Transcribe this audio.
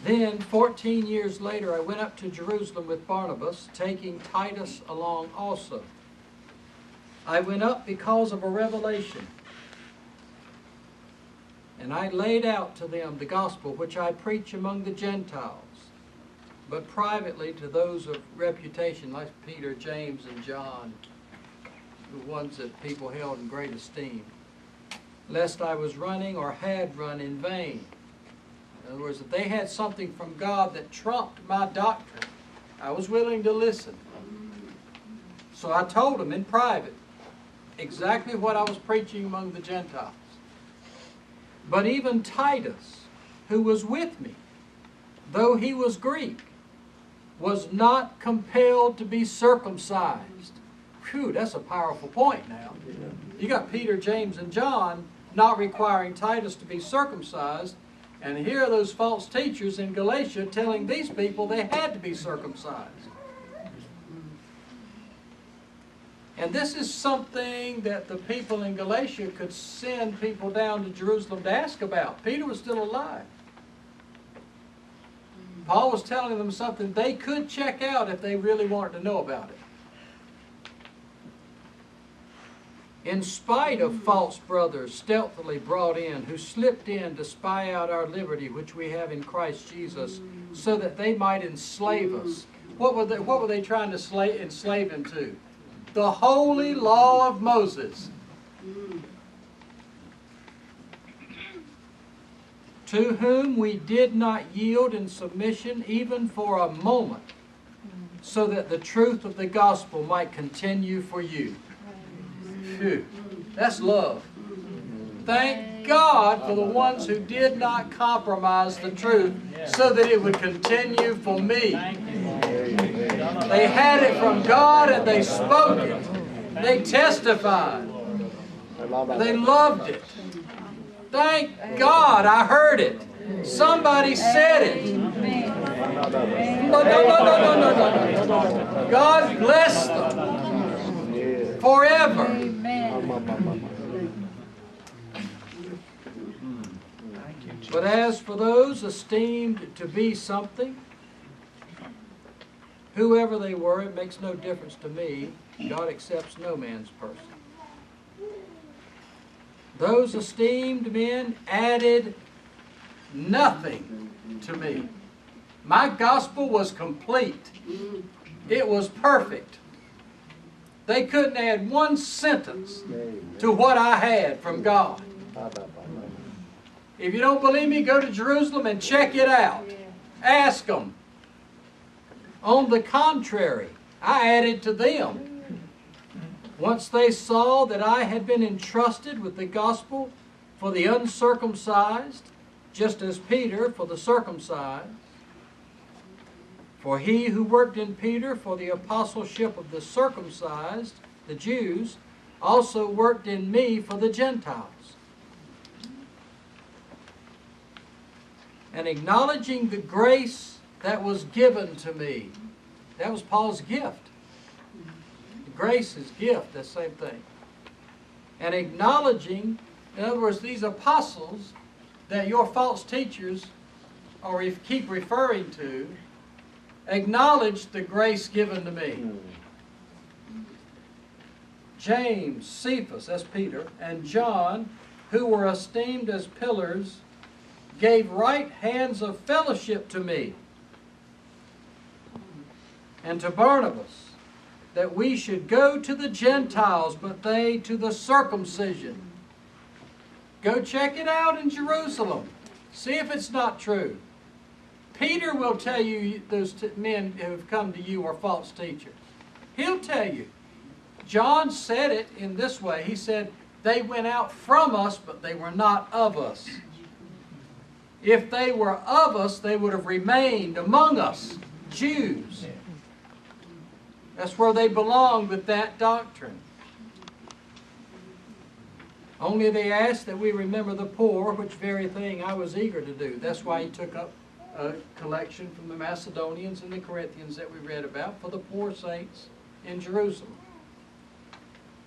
Then, 14 years later, I went up to Jerusalem with Barnabas, taking Titus along also. I went up because of a revelation, and I laid out to them the gospel which I preach among the Gentiles, but privately to those of reputation, like Peter, James, and John, the ones that people held in great esteem, lest I was running or had run in vain. In other words, if they had something from God that trumped my doctrine, I was willing to listen. So I told them in private exactly what I was preaching among the Gentiles. But even Titus, who was with me, though he was Greek, was not compelled to be circumcised. Phew, that's a powerful point now. You got Peter, James, and John not requiring Titus to be circumcised, and here are those false teachers in Galatia telling these people they had to be circumcised. And this is something that the people in Galatia could send people down to Jerusalem to ask about. Peter was still alive. Paul was telling them something they could check out if they really wanted to know about it. In spite of false brothers stealthily brought in, who slipped in to spy out our liberty which we have in Christ Jesus, so that they might enslave us. What were they trying to enslave him to? The holy law of Moses. To whom we did not yield in submission even for a moment, so that the truth of the gospel might continue for you. Phew, that's love. Thank God for the ones who did not compromise the truth so that it would continue for me. They had it from God and they spoke it. They testified. They loved it. Thank God I heard it. Somebody said it. No. God bless them forever. But as for those esteemed to be something, whoever they were, it makes no difference to me. God accepts no man's person. Those esteemed men added nothing to me. My gospel was complete. It was perfect. They couldn't add one sentence to what I had from God. If you don't believe me, go to Jerusalem and check it out. Ask them. On the contrary, I added to them. Once they saw that I had been entrusted with the gospel for the uncircumcised, just as Peter for the circumcised, for he who worked in Peter for the apostleship of the circumcised, the Jews, also worked in me for the Gentiles. And acknowledging the grace that was given to me. That was Paul's gift. Grace is gift, that same thing. And acknowledging, in other words, these apostles that your false teachers keep referring to, acknowledge the grace given to me. James, Cephas, that's Peter, and John, who were esteemed as pillars, gave right hands of fellowship to me and to Barnabas, that we should go to the Gentiles, but they to the circumcision. Go check it out in Jerusalem. See if it's not true. Peter will tell you those men who have come to you are false teachers. He'll tell you. John said it in this way. He said, they went out from us, but they were not of us. If they were of us, they would have remained among us, Jews. That's where they belonged with that doctrine. Only they asked that we remember the poor, which very thing I was eager to do. That's why he took up a collection from the Macedonians and the Corinthians that we read about for the poor saints in Jerusalem.